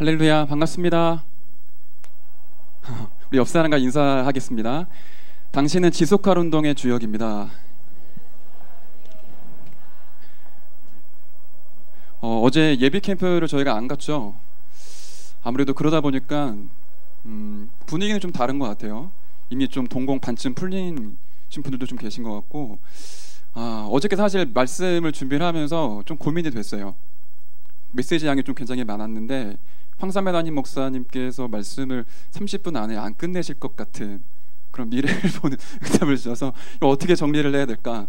할렐루야, 반갑습니다. 우리 옆 사람과 인사하겠습니다. 당신은 지속할 운동의 주역입니다. 어제 예비 캠프를 저희가 안 갔죠. 아무래도 그러다 보니까 분위기는 좀 다른 것 같아요. 이미 좀 동공 반쯤 풀린 분들도 좀 계신 것 같고, 어저께 사실 말씀을 준비를 하면서 좀 고민이 됐어요. 메시지 양이 좀 굉장히 많았는데 황삼의 담임 목사님께서 말씀을 30분 안에 안 끝내실 것 같은 그런 미래를 보는 응답을 주셔서 어떻게 정리를 해야 될까?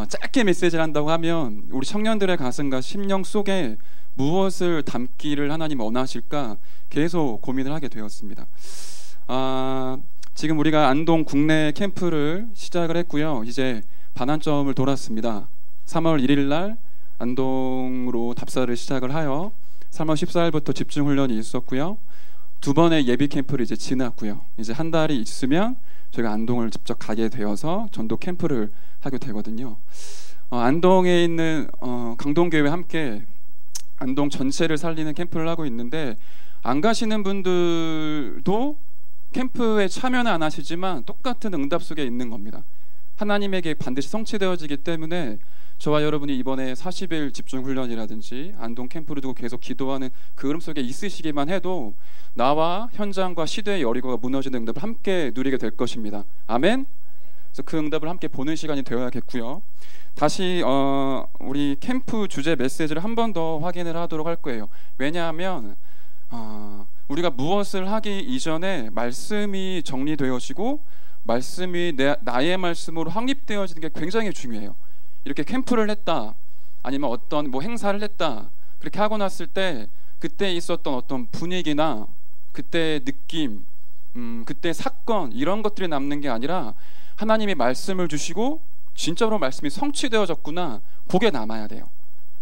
짧게 메시지를 한다고 하면 우리 청년들의 가슴과 심령 속에 무엇을 담기를 하나님 원하실까 계속 고민을 하게 되었습니다. 지금 우리가 안동 국내 캠프를 시작을 했고요. 이제 반환점을 돌았습니다. 3월 1일 날 안동으로 답사를 시작을 하여 3월 14일부터 집중훈련이 있었고요. 두 번의 예비 캠프를 이제 지났고요. 이제 한 달이 있으면 저희가 안동을 직접 가게 되어서 전도 캠프를 하게 되거든요. 안동에 있는 강동교회와 함께 안동 전체를 살리는 캠프를 하고 있는데, 안 가시는 분들도 캠프에 참여는 안 하시지만 똑같은 응답 속에 있는 겁니다. 하나님에게 반드시 성취되어지기 때문에 저와 여러분이 이번에 40일 집중훈련이라든지 안동 캠프를 두고 계속 기도하는 그 흐름 속에 있으시기만 해도 나와 현장과 시대의 여리고가 무너지는 응답을 함께 누리게 될 것입니다. 아멘? 그래서 그 응답을 함께 보는 시간이 되어야겠고요. 다시 우리 캠프 주제 메시지를 한 번 더 확인을 하도록 할 거예요. 왜냐하면 우리가 무엇을 하기 이전에 말씀이 정리되어지고 말씀이 나의 말씀으로 확립되어지는 게 굉장히 중요해요. 이렇게 캠프를 했다, 아니면 어떤 행사를 했다, 그렇게 하고 났을 때 그때 있었던 어떤 분위기나 그때의 느낌, 그때 사건, 이런 것들이 남는 게 아니라 하나님이 말씀을 주시고 진짜로 말씀이 성취되어졌구나, 그게 남아야 돼요.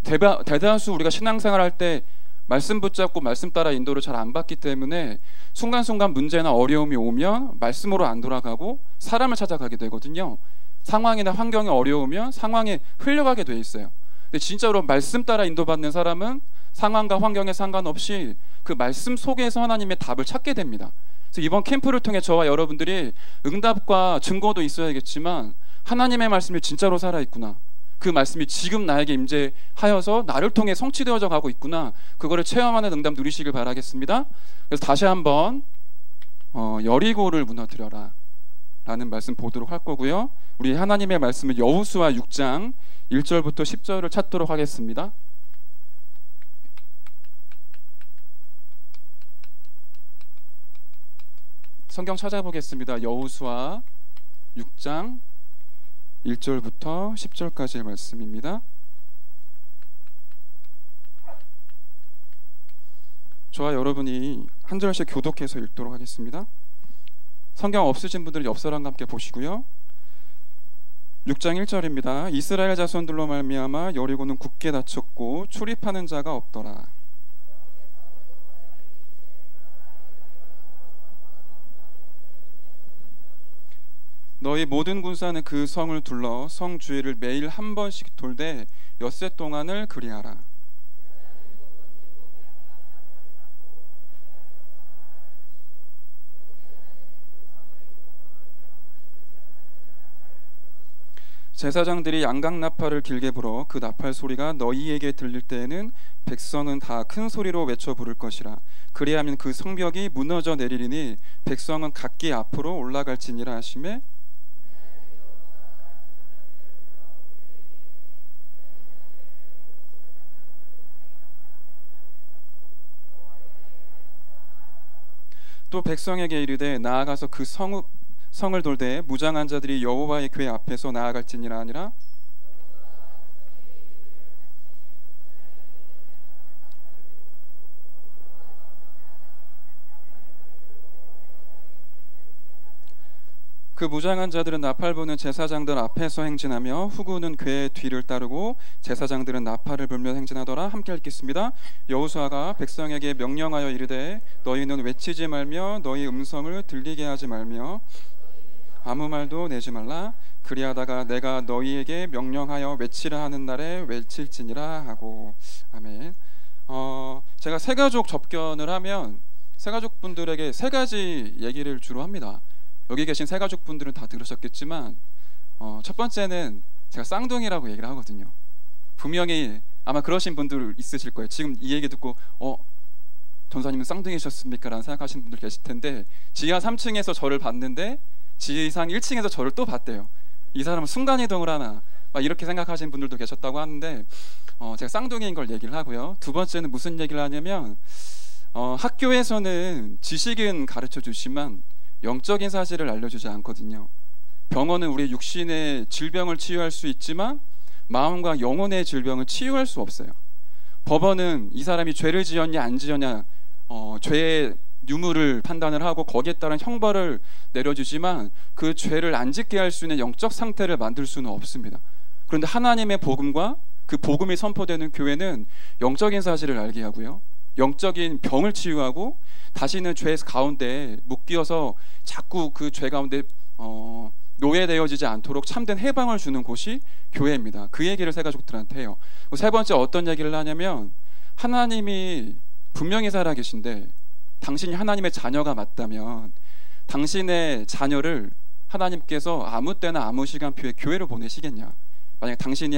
대다수 우리가 신앙생활 할 때 말씀 붙잡고 말씀 따라 인도를 잘 안 받기 때문에 순간순간 문제나 어려움이 오면 말씀으로 안 돌아가고 사람을 찾아가게 되거든요. 상황이나 환경이 어려우면 상황에 흘려가게 돼 있어요. 근데 진짜로 말씀 따라 인도받는 사람은 상황과 환경에 상관없이 그 말씀 속에서 하나님의 답을 찾게 됩니다. 그래서 이번 캠프를 통해 저와 여러분들이 응답과 증거도 있어야겠지만 하나님의 말씀이 진짜로 살아있구나, 그 말씀이 지금 나에게 임재하여서 나를 통해 성취되어져 가고 있구나, 그거를 체험하는 응답 누리시길 바라겠습니다. 그래서 다시 한번 여리고를 무너뜨려라 라는 말씀 보도록 할 거고요. 우리 하나님의 말씀은 여호수아 6장 1절부터 10절을 찾도록 하겠습니다. 성경 찾아보겠습니다. 여호수아 6장 1절부터 10절까지의 말씀입니다. 저와 여러분이 한 절씩 교독해서 읽도록 하겠습니다. 성경 없으신 분들은 옆 사람과 함께 보시고요. 6장 1절입니다. 이스라엘 자손들로 말미암아 여리고는 굳게 닫혔고 출입하는 자가 없더라. 너희 모든 군사는 그 성을 둘러 성 주위를 매일 한 번씩 돌되 엿새 동안을 그리하라. 제사장들이 양각 나팔을 길게 불어 그 나팔 소리가 너희에게 들릴 때에는 백성은 다 큰 소리로 외쳐 부를 것이라. 그리하면 그 성벽이 무너져 내리리니 백성은 각기 앞으로 올라갈지니라 하시매, 또 백성에게 이르되 나아가서 그 성을 돌되 무장한 자들이 여호와의 궤 앞에서 나아갈지니라 하니라. 그 무장한 자들은 나팔 부는 제사장들 앞에서 행진하며 후구는 궤의 뒤를 따르고 제사장들은 나팔을 불며 행진하더라. 함께 읽겠습니다. 여호수아가 백성에게 명령하여 이르되 너희는 외치지 말며 너희 음성을 들리게 하지 말며 아무 말도 내지 말라. 그리하다가 내가 너희에게 명령하여 외치라 하는 날에 외칠지니라 하고. 아멘. 제가 새가족 접견을 하면 새가족 분들에게 세 가지 얘기를 주로 합니다. 여기 계신 새가족 분들은 다 들으셨겠지만 첫 번째는 제가 쌍둥이라고 얘기를 하거든요. 분명히 아마 그러신 분들 있으실 거예요. 지금 이 얘기 듣고 전사님은 쌍둥이셨습니까? 라는 생각하시는 분들 계실 텐데, 지하 3층에서 저를 봤는데 지상 1층에서 저를 또 봤대요. 이 사람은 순간이동을 하나, 막 이렇게 생각하시는 분들도 계셨다고 하는데, 제가 쌍둥이인 걸 얘기를 하고요. 두 번째는 무슨 얘기를 하냐면, 학교에서는 지식은 가르쳐 주지만 영적인 사실을 알려주지 않거든요. 병원은 우리 육신의 질병을 치유할 수 있지만 마음과 영혼의 질병을 치유할 수 없어요. 법원은 이 사람이 죄를 지었냐 안 지었냐 죄의 유무를 판단을 하고 거기에 따른 형벌을 내려주지만 그 죄를 안 짓게 할 수 있는 영적 상태를 만들 수는 없습니다. 그런데 하나님의 복음과 그 복음이 선포되는 교회는 영적인 사실을 알게 하고요, 영적인 병을 치유하고 다시는 죄 가운데 묶여서 자꾸 그 죄 가운데 노예되어지지 않도록 참된 해방을 주는 곳이 교회입니다. 그 얘기를 새가족들한테 해요. 세 번째 어떤 얘기를 하냐면, 하나님이 분명히 살아계신데 당신이 하나님의 자녀가 맞다면 당신의 자녀를 하나님께서 아무 때나 아무 시간표에 교회를 보내시겠냐. 만약에 당신이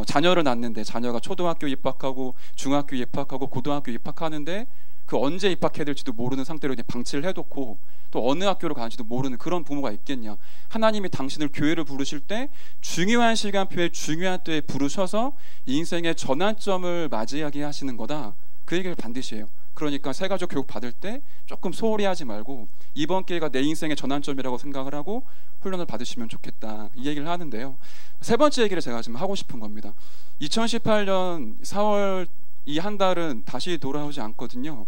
자녀를 낳는데 자녀가 초등학교 입학하고 중학교 입학하고 고등학교 입학하는데 그 언제 입학해야 될지도 모르는 상태로 이제 방치를 해놓고 또 어느 학교로 가는지도 모르는 그런 부모가 있겠냐. 하나님이 당신을 교회를 부르실 때 중요한 시간표에 중요한 때에 부르셔서 인생의 전환점을 맞이하게 하시는 거다. 그 얘기를 반드시 해요. 그러니까 새가족 교육 받을 때 조금 소홀히 하지 말고 이번 기회가 내 인생의 전환점이라고 생각을 하고 훈련을 받으시면 좋겠다, 이 얘기를 하는데요. 세 번째 얘기를 제가 지금 하고 싶은 겁니다. 2018년 4월 이 한 달은 다시 돌아오지 않거든요.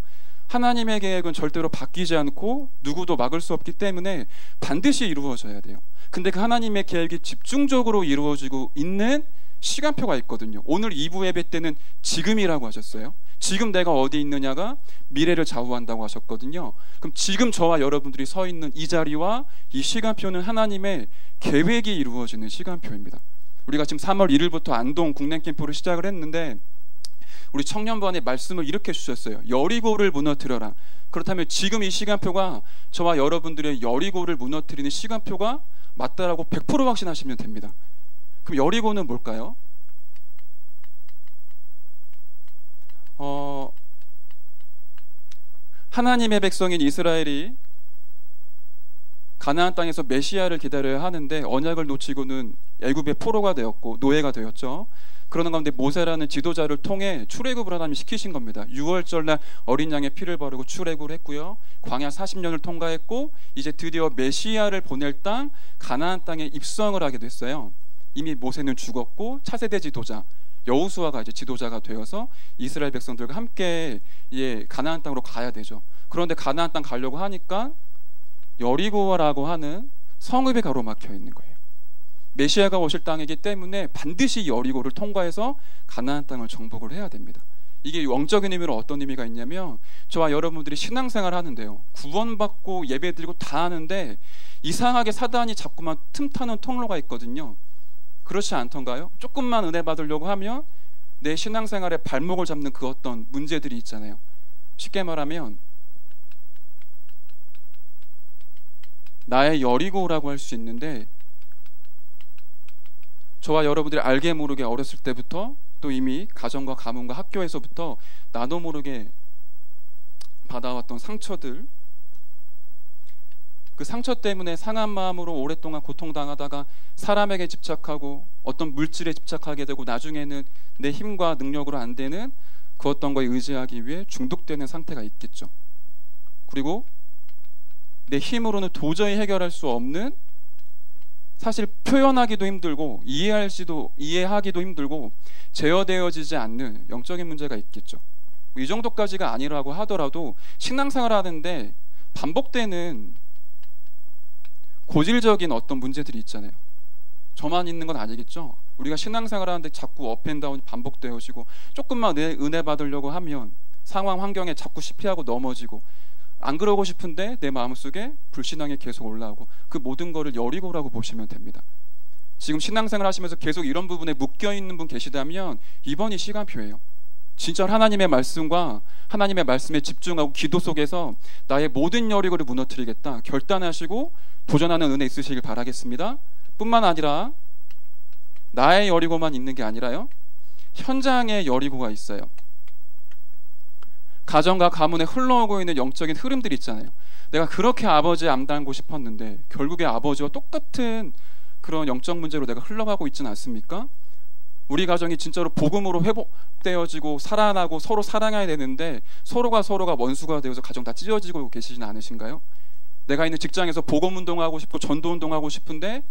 하나님의 계획은 절대로 바뀌지 않고 누구도 막을 수 없기 때문에 반드시 이루어져야 돼요. 근데 그 하나님의 계획이 집중적으로 이루어지고 있는 시간표가 있거든요. 오늘 2부 예배 때는 지금이라고 하셨어요. 지금 내가 어디 있느냐가 미래를 좌우한다고 하셨거든요. 그럼 지금 저와 여러분들이 서 있는 이 자리와 이 시간표는 하나님의 계획이 이루어지는 시간표입니다. 우리가 지금 3월 1일부터 안동 국내 캠프를 시작을 했는데 우리 청년부안의 말씀을 이렇게 주셨어요. 여리고를 무너뜨려라. 그렇다면 지금 이 시간표가 저와 여러분들의 여리고를 무너뜨리는 시간표가 맞다라고 100% 확신하시면 됩니다. 그럼 여리고는 뭘까요? 하나님의 백성인 이스라엘이 가나안 땅에서 메시아를 기다려야 하는데 언약을 놓치고는 애굽의 포로가 되었고 노예가 되었죠. 그러는 가운데 모세라는 지도자를 통해 출애굽을 하나님이 시키신 겁니다. 6월절날 어린 양의 피를 바르고 출애굽을 했고요. 광야 40년을 통과했고 이제 드디어 메시아를 보낼 땅 가나안 땅에 입성을 하게 됐어요. 이미 모세는 죽었고 차세대 지도자 여호수아가 이제 지도자가 되어서 이스라엘 백성들과 함께 가나안 땅으로 가야 되죠. 그런데 가나안 땅 가려고 하니까 여리고라고 하는 성읍에 가로막혀 있는 거예요. 메시아가 오실 땅이기 때문에 반드시 여리고를 통과해서 가나안 땅을 정복을 해야 됩니다. 이게 영적인 의미로 어떤 의미가 있냐면, 저와 여러분들이 신앙생활 하는데요, 구원받고 예배드리고 다 하는데 이상하게 사단이 자꾸만 틈타는 통로가 있거든요. 그렇지 않던가요? 조금만 은혜 받으려고 하면 내 신앙생활에 발목을 잡는 그 어떤 문제들이 있잖아요. 쉽게 말하면 나의 여리고라고 할 수 있는데, 저와 여러분들이 알게 모르게 어렸을 때부터 또 이미 가정과 가문과 학교에서부터 나도 모르게 받아왔던 상처들, 그 상처 때문에 상한 마음으로 오랫동안 고통당하다가 사람에게 집착하고 어떤 물질에 집착하게 되고 나중에는 내 힘과 능력으로 안 되는 그 어떤 거에 의지하기 위해 중독되는 상태가 있겠죠. 그리고 내 힘으로는 도저히 해결할 수 없는, 사실 표현하기도 힘들고 이해하기도 힘들고 제어되어지지 않는 영적인 문제가 있겠죠. 이 정도까지가 아니라고 하더라도 신앙생활 하는데 반복되는 고질적인 어떤 문제들이 있잖아요. 저만 있는 건 아니겠죠. 우리가 신앙생활 하는데 자꾸 업앤다운이 반복되어지고 조금만 은혜 받으려고 하면 상황 환경에 자꾸 실패하고 넘어지고, 안 그러고 싶은데 내 마음속에 불신앙이 계속 올라오고, 그 모든 거를 여리고라고 보시면 됩니다. 지금 신앙생활 하시면서 계속 이런 부분에 묶여있는 분 계시다면 이번이 시간표예요. 진짜 하나님의 말씀과 하나님의 말씀에 집중하고 기도 속에서 나의 모든 여리고를 무너뜨리겠다 결단하시고 도전하는 은혜 있으시길 바라겠습니다. 뿐만 아니라 나의 여리고만 있는 게 아니라요, 현장에 여리고가 있어요. 가정과 가문에 흘러오고 있는 영적인 흐름들이 있잖아요. 내가 그렇게 아버지의 암 닮고 싶었는데 결국에 아버지와 똑같은 그런 영적 문제로 내가 흘러가고 있지는 않습니까? 우리 가정이 진짜로 복음으로 회복되어지고 살아나고 서로 사랑해야 되는데 서로가 원수가 되어서 가정 다 찢어지고 계시지는 않으신가요? 내가 있는 직장에서 복음 운동하고 싶고 전도 운동하고 싶은데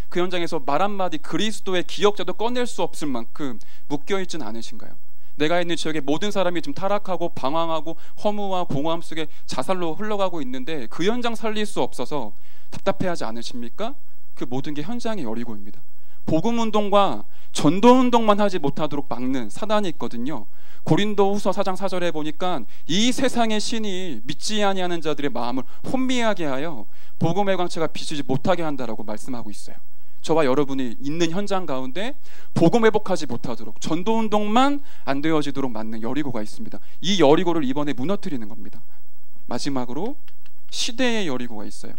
그 현장에서 말 한마디 그리스도의 기억자도 꺼낼 수 없을 만큼 묶여있지는 않으신가요? 내가 있는 지역에 모든 사람이 좀 타락하고 방황하고 허무와 공허함 속에 자살로 흘러가고 있는데 그 현장 살릴 수 없어서 답답해하지 않으십니까? 그 모든 게 현장의 여리고입니다. 복음 운동과 전도 운동만 하지 못하도록 막는 사단이 있거든요. 고린도후서 4장 4절에 보니까 이 세상의 신이 믿지 아니하는 자들의 마음을 혼미하게 하여 복음의 광채가 비추지 못하게 한다라고 말씀하고 있어요. 저와 여러분이 있는 현장 가운데 복음 회복하지 못하도록 전도 운동만 안 되어지도록 막는 여리고가 있습니다. 이 여리고를 이번에 무너뜨리는 겁니다. 마지막으로 시대의 여리고가 있어요.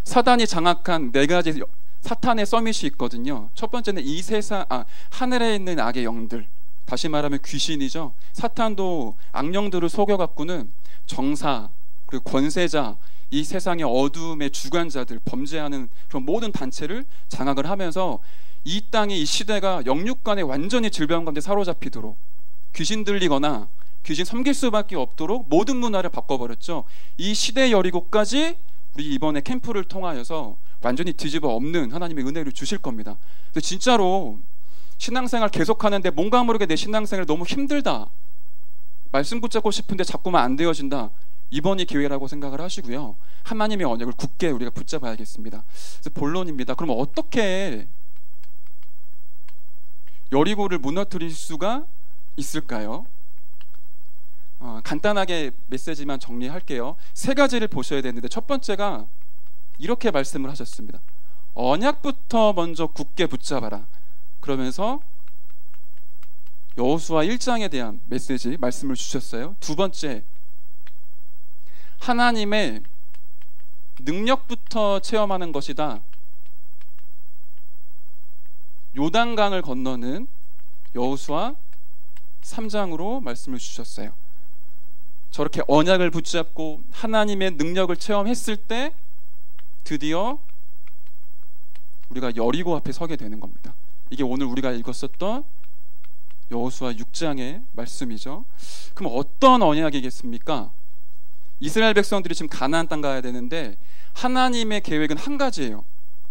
사단이 장악한 4가지 사탄의 서밋이 있거든요. 첫 번째는 이 세상 하늘에 있는 악의 영들, 다시 말하면 귀신이죠. 사탄도 악령들을 속여갖고는 정사 그리고 권세자, 이 세상의 어둠의 주관자들, 범죄하는 그런 모든 단체를 장악을 하면서 이 땅이, 이 시대가 영육간에 완전히 질병 가운데 사로잡히도록 귀신 들리거나 귀신 섬길 수밖에 없도록 모든 문화를 바꿔버렸죠. 이 시대 여리고까지 우리 이번에 캠프를 통하여서 완전히 뒤집어 엎는 하나님의 은혜를 주실 겁니다. 근데 진짜로 신앙생활 계속하는데 뭔가 모르게 내 신앙생활 너무 힘들다, 말씀 붙잡고 싶은데 자꾸만 안 되어진다, 이번이 기회라고 생각을 하시고요, 하나님의 언약을 굳게 우리가 붙잡아야겠습니다. 그래서 본론입니다. 그럼 어떻게 여리고를 무너뜨릴 수가 있을까요? 간단하게 메시지만 정리할게요. 3가지를 보셔야 되는데, 첫 번째가 이렇게 말씀을 하셨습니다. 언약부터 먼저 굳게 붙잡아라. 그러면서 여호수아 1장에 대한 메시지, 말씀을 주셨어요. 두 번째, 하나님의 능력부터 체험하는 것이다. 요단강을 건너는 여호수아 3장으로 말씀을 주셨어요. 저렇게 언약을 붙잡고 하나님의 능력을 체험했을 때 드디어 우리가 여리고 앞에 서게 되는 겁니다. 이게 오늘 우리가 읽었었던 여호수아 6장의 말씀이죠. 그럼 어떤 언약이겠습니까? 이스라엘 백성들이 지금 가나안 땅 가야 되는데 하나님의 계획은 한 가지예요.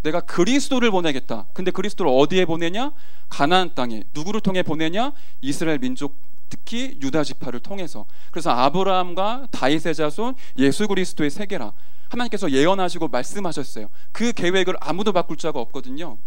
내가 그리스도를 보내겠다. 근데 그리스도를 어디에 보내냐? 가나안 땅에. 누구를 통해 보내냐? 이스라엘 민족, 특히 유다 지파를 통해서. 그래서 아브라함과 다윗의 자손 예수 그리스도의 세계라 하나님께서 예언하시고 말씀하셨어요. 그 계획을 아무도 바꿀 자가 없거든요.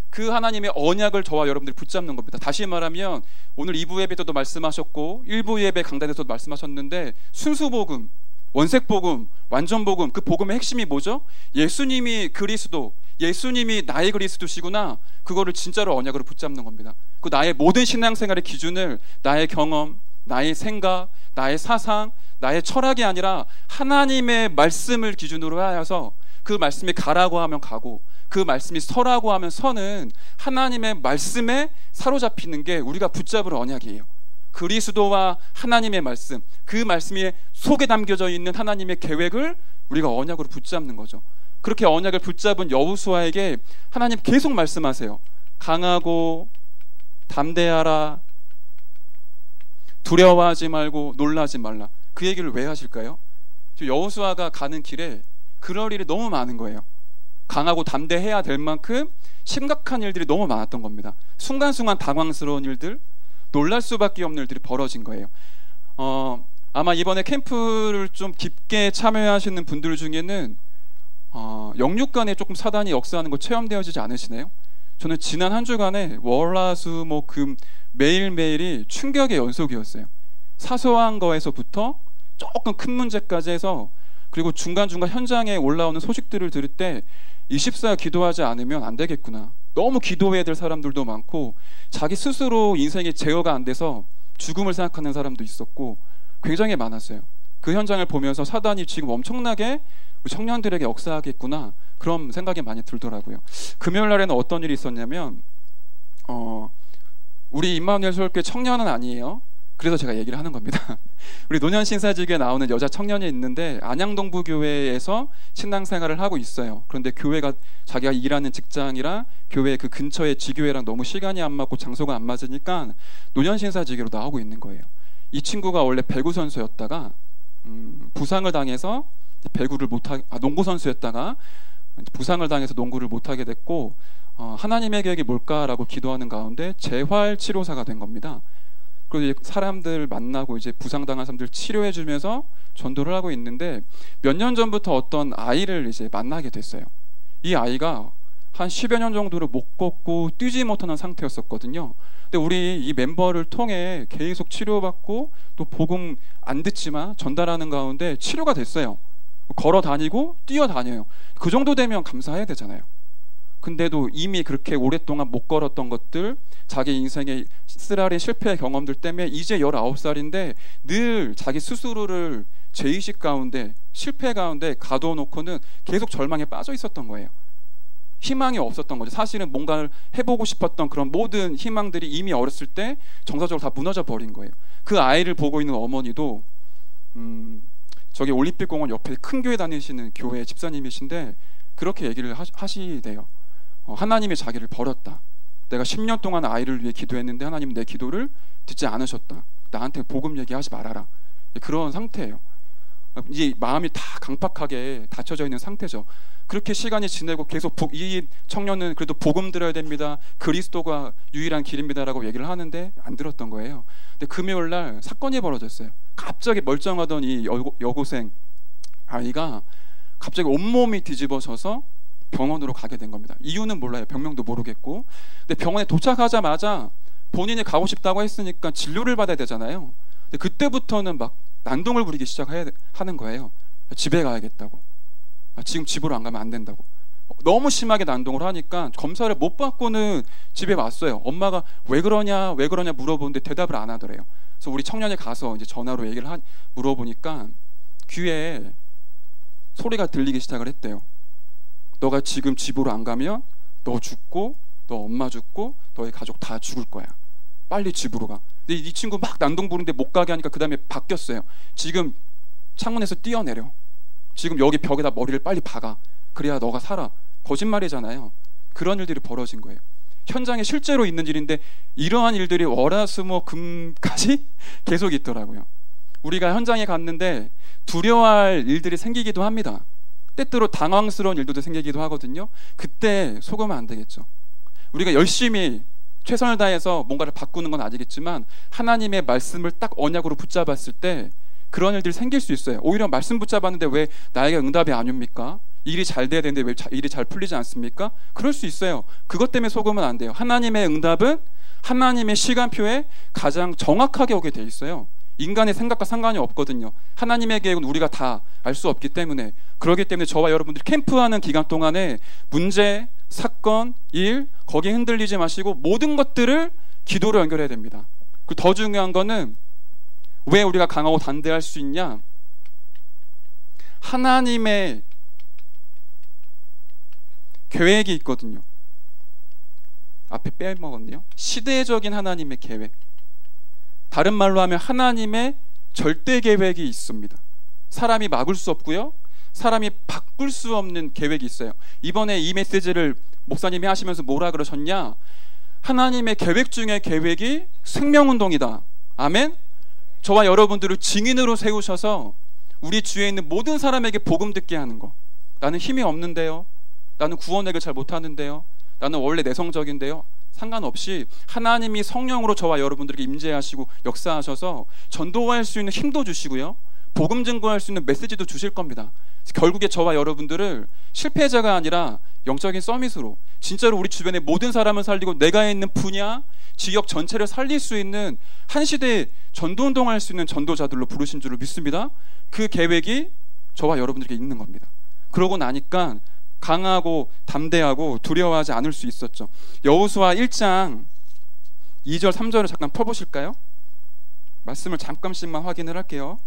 그 하나님의 언약을 저와 여러분들이 붙잡는 겁니다. 다시 말하면 오늘 2부 예배 때도 말씀하셨고 1부 예배 강단에서도 말씀하셨는데, 순수복음, 원색복음, 완전복음, 그 복음의 핵심이 뭐죠? 예수님이 그리스도, 예수님이 나의 그리스도시구나. 그거를 진짜로 언약으로 붙잡는 겁니다. 그 나의 모든 신앙생활의 기준을 나의 경험, 나의 생각, 나의 사상, 나의 철학이 아니라 하나님의 말씀을 기준으로 하여서 그 말씀이 가라고 하면 가고 그 말씀이 서라고 하면 서는 하나님의 말씀에 사로잡히는 게 우리가 붙잡을 언약이에요. 그리스도와 하나님의 말씀, 그 말씀이 속에 담겨져 있는 하나님의 계획을 우리가 언약으로 붙잡는 거죠. 그렇게 언약을 붙잡은 여호수아에게 하나님 계속 말씀하세요. 강하고 담대하라, 두려워하지 말고 놀라지 말라. 그 얘기를 왜 하실까요? 여호수아가 가는 길에 그럴 일이 너무 많은 거예요. 강하고 담대해야 될 만큼 심각한 일들이 너무 많았던 겁니다. 순간순간 당황스러운 일들, 놀랄 수밖에 없는 일들이 벌어진 거예요. 아마 이번에 캠프를 좀 깊게 참여하시는 분들 중에는 영육간에 조금 사단이 역사하는 거 체험되어지지 않으시나요? 저는 지난 한 주간에 월화수목금 매일매일이 충격의 연속이었어요. 사소한 거에서부터 조금 큰 문제까지 해서, 그리고 중간중간 현장에 올라오는 소식들을 들을 때 24 기도하지 않으면 안 되겠구나, 너무 기도해야 될 사람들도 많고, 자기 스스로 인생이 제어가 안 돼서 죽음을 생각하는 사람도 있었고 굉장히 많았어요. 그 현장을 보면서 사단이 지금 엄청나게 우리 청년들에게 역사하겠구나, 그런 생각이 많이 들더라고요. 금요일 날에는 어떤 일이 있었냐면 우리 임마누엘 서울교회 청년은 아니에요. 그래서 제가 얘기를 하는 겁니다. 우리 노년신사직에 나오는 여자 청년이 있는데 안양동부교회에서 신앙생활을 하고 있어요. 그런데 교회가, 자기가 일하는 직장이랑 교회 그 근처의 지교회랑 너무 시간이 안 맞고 장소가 안 맞으니까 노년신사직으로 나오고 있는 거예요. 이 친구가 원래 배구 선수였다가 부상을 당해서 배구를 농구 선수였다가 부상을 당해서 농구를 못하게 됐고, 하나님의 계획이 뭘까라고 기도하는 가운데 재활 치료사가 된 겁니다. 그리고 사람들 만나고 이제 부상당한 사람들 치료해 주면서 전도를 하고 있는데, 몇 년 전부터 어떤 아이를 이제 만나게 됐어요. 이 아이가 한 10여 년 정도를 못 걷고 뛰지 못하는 상태였었거든요. 근데 우리 이 멤버를 통해 계속 치료받고 또 복음 안 듣지만 전달하는 가운데 치료가 됐어요. 걸어 다니고 뛰어 다녀요. 그 정도 되면 감사해야 되잖아요. 근데도 이미 그렇게 오랫동안 못 걸었던 것들, 자기 인생의 쓰라린 실패의 경험들 때문에 이제 19살인데 늘 자기 스스로를 죄의식 가운데, 실패 가운데 가둬놓고는 계속 절망에 빠져 있었던 거예요. 희망이 없었던 거죠. 사실은 뭔가를 해보고 싶었던 그런 모든 희망들이 이미 어렸을 때 정서적으로 다 무너져 버린 거예요. 그 아이를 보고 있는 어머니도 저기 올림픽공원 옆에 큰 교회 다니시는 교회 집사님이신데 그렇게 얘기를 하시대요. 하나님이 자기를 버렸다. 내가 10년 동안 아이를 위해 기도했는데 하나님은 내 기도를 듣지 않으셨다. 나한테 복음 얘기하지 말아라. 그런 상태예요. 이제 마음이 다 강팍하게 닫혀져 있는 상태죠. 그렇게 시간이 지내고 계속 이 청년은 그래도 복음 들어야 됩니다, 그리스도가 유일한 길입니다라고 얘기를 하는데 안 들었던 거예요. 근데 금요일 날 사건이 벌어졌어요. 갑자기 멀쩡하던 이 여고생 아이가 갑자기 온몸이 뒤집어져서 병원으로 가게 된 겁니다. 이유는 몰라요. 병명도 모르겠고. 근데 병원에 도착하자마자 본인이 가고 싶다고 했으니까 진료를 받아야 되잖아요. 근데 그때부터는 막 난동을 부리기 시작하는 거예요. 집에 가야겠다고. 지금 집으로 안 가면 안 된다고. 너무 심하게 난동을 하니까 검사를 못 받고는 집에 왔어요. 엄마가 왜 그러냐 물어보는데 대답을 안 하더래요. 그래서 우리 청년이 가서 이제 전화로 얘기를 물어보니까 귀에 소리가 들리기 시작을 했대요. 너가 지금 집으로 안 가면 너 죽고 너 엄마 죽고 너의 가족 다 죽을 거야. 빨리 집으로 가. 근데 이 친구 막 난동 부르는데 못 가게 하니까 그 다음에 바뀌었어요. 지금 창문에서 뛰어내려. 지금 여기 벽에다 머리를 빨리 박아. 그래야 너가 살아. 거짓말이잖아요. 그런 일들이 벌어진 거예요. 현장에 실제로 있는 일인데 이러한 일들이 월화수목금까지 계속 있더라고요. 우리가 현장에 갔는데 두려워할 일들이 생기기도 합니다. 때때로 당황스러운 일들도 생기기도 하거든요. 그때 속으면 안 되겠죠. 우리가 열심히 최선을 다해서 뭔가를 바꾸는 건 아니겠지만 하나님의 말씀을 딱 언약으로 붙잡았을 때 그런 일들이 생길 수 있어요. 오히려 말씀 붙잡았는데 왜 나에게 응답이 안 옵니까? 일이 잘 돼야 되는데 왜 일이 잘 풀리지 않습니까? 그럴 수 있어요. 그것 때문에 속으면 안 돼요. 하나님의 응답은 하나님의 시간표에 가장 정확하게 오게 돼 있어요. 인간의 생각과 상관이 없거든요. 하나님의 계획은 우리가 다 알 수 없기 때문에. 그렇기 때문에 저와 여러분들이 캠프하는 기간 동안에 문제, 사건, 일, 거기에 흔들리지 마시고 모든 것들을 기도로 연결해야 됩니다. 그리고 더 중요한 거는 왜 우리가 강하고 담대할 수 있냐? 하나님의 계획이 있거든요. 앞에 빼먹었네요. 시대적인 하나님의 계획. 다른 말로 하면 하나님의 절대 계획이 있습니다. 사람이 막을 수 없고요. 사람이 바꿀 수 없는 계획이 있어요. 이번에 이 메시지를 목사님이 하시면서 뭐라 그러셨냐? 하나님의 계획 중에 계획이 생명운동이다. 아멘? 저와 여러분들을 증인으로 세우셔서 우리 주위에 있는 모든 사람에게 복음 듣게 하는 거. 나는 힘이 없는데요. 나는 구원하기를 잘 못하는데요. 나는 원래 내성적인데요. 상관없이 하나님이 성령으로 저와 여러분들에게 임재하시고 역사하셔서 전도할 수 있는 힘도 주시고요. 복음 증거할 수 있는 메시지도 주실 겁니다. 결국에 저와 여러분들을 실패자가 아니라 영적인 서밋으로 진짜로 우리 주변의 모든 사람을 살리고 내가 있는 분야, 지역 전체를 살릴 수 있는 한 시대에 전도운동할 수 있는 전도자들로 부르신 줄로 믿습니다. 그 계획이 저와 여러분들에게 있는 겁니다. 그러고 나니까 강하고 담대하고 두려워하지 않을 수 있었죠. 여호수아 1장 2절 3절을 잠깐 펴보실까요? 말씀을 잠깐씩만 확인을 할게요.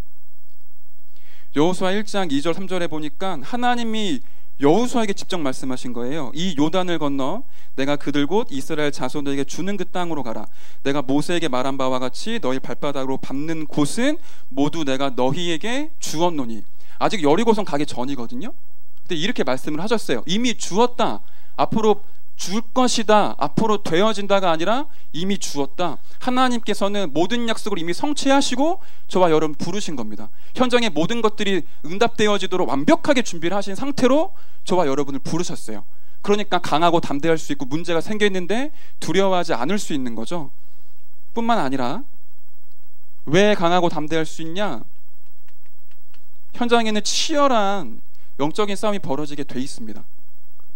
여호수아 1장 2절 3절에 보니까 하나님이 여호수아에게 직접 말씀하신 거예요. 이 요단을 건너 내가 그들 곧 이스라엘 자손에게 주는 그 땅으로 가라. 내가 모세에게 말한 바와 같이 너희 발바닥으로 밟는 곳은 모두 내가 너희에게 주었노니. 아직 여리고성 가기 전이거든요. 근데 이렇게 말씀을 하셨어요. 이미 주었다. 앞으로 줄 것이다. 앞으로 되어진다가 아니라 이미 주었다. 하나님께서는 모든 약속을 이미 성취하시고 저와 여러분 부르신 겁니다. 현장의 모든 것들이 응답되어지도록 완벽하게 준비를 하신 상태로 저와 여러분을 부르셨어요. 그러니까 강하고 담대할 수 있고 문제가 생겼는데 두려워하지 않을 수 있는 거죠. 뿐만 아니라 왜 강하고 담대할 수 있냐? 현장에는 치열한 영적인 싸움이 벌어지게 돼 있습니다.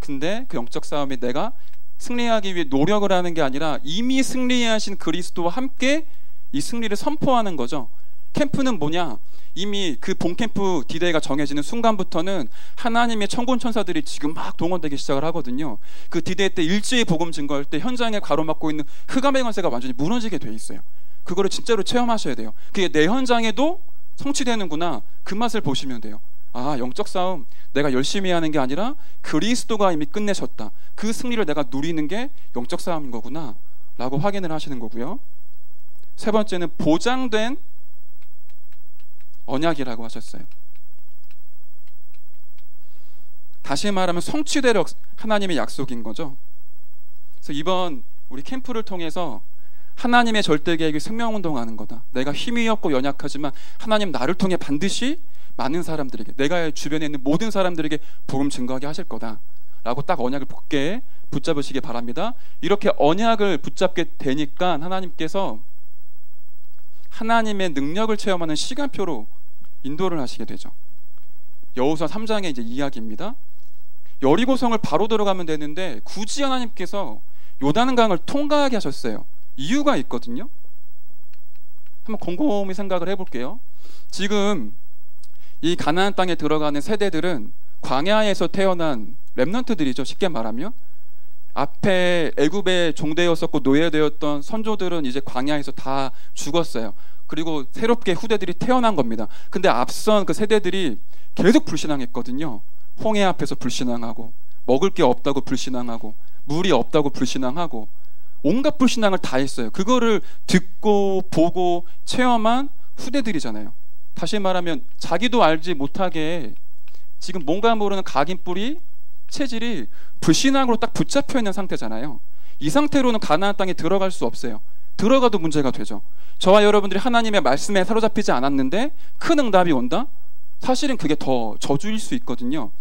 근데 그 영적 싸움에 내가 승리하기 위해 노력을 하는 게 아니라 이미 승리하신 그리스도와 함께 이 승리를 선포하는 거죠. 캠프는 뭐냐? 이미 그 본캠프 디데이가 정해지는 순간부터는 하나님의 천군 천사들이 지금 막 동원되기 시작을 하거든요. 그 디데이 때 일제히 복음 증거할 때 현장에 가로막고 있는 흑암의 권세가 완전히 무너지게 돼 있어요. 그거를 진짜로 체험하셔야 돼요. 그게 내 현장에도 성취되는구나. 그 맛을 보시면 돼요. 아, 영적 싸움 내가 열심히 하는 게 아니라 그리스도가 이미 끝내셨다. 그 승리를 내가 누리는 게 영적 싸움인 거구나 라고 확인을 하시는 거고요. 세 번째는 보장된 언약이라고 하셨어요. 다시 말하면 성취될 하나님의 약속인 거죠. 그래서 이번 우리 캠프를 통해서 하나님의 절대 계획이 생명운동하는 거다. 내가 힘이 없고 연약하지만 하나님 나를 통해 반드시 많은 사람들에게, 내가 주변에 있는 모든 사람들에게 복음 증거하게 하실 거다 라고 딱 언약을 굳게 붙잡으시기 바랍니다. 이렇게 언약을 붙잡게 되니까 하나님께서 하나님의 능력을 체험하는 시간표로 인도를 하시게 되죠. 여호수아 3장의 이제 이야기입니다. 여리고성을 바로 들어가면 되는데 굳이 하나님께서 요단강을 통과하게 하셨어요. 이유가 있거든요. 한번 곰곰이 생각을 해볼게요. 지금 이 가나안 땅에 들어가는 세대들은 광야에서 태어난 렘넌트들이죠. 쉽게 말하면 앞에 애굽에 종되었었고 노예되었던 선조들은 이제 광야에서 다 죽었어요. 그리고 새롭게 후대들이 태어난 겁니다. 근데 앞선 그 세대들이 계속 불신앙했거든요. 홍해 앞에서 불신앙하고, 먹을 게 없다고 불신앙하고, 물이 없다고 불신앙하고, 온갖 불신앙을 다 했어요. 그거를 듣고 보고 체험한 후대들이잖아요. 다시 말하면 자기도 알지 못하게 지금 뭔가 모르는 각인 뿌리 체질이 불신앙으로 딱 붙잡혀 있는 상태잖아요. 이 상태로는 가나안 땅에 들어갈 수 없어요. 들어가도 문제가 되죠. 저와 여러분들이 하나님의 말씀에 사로잡히지 않았는데 큰 응답이 온다? 사실은 그게 더 저주일 수 있거든요.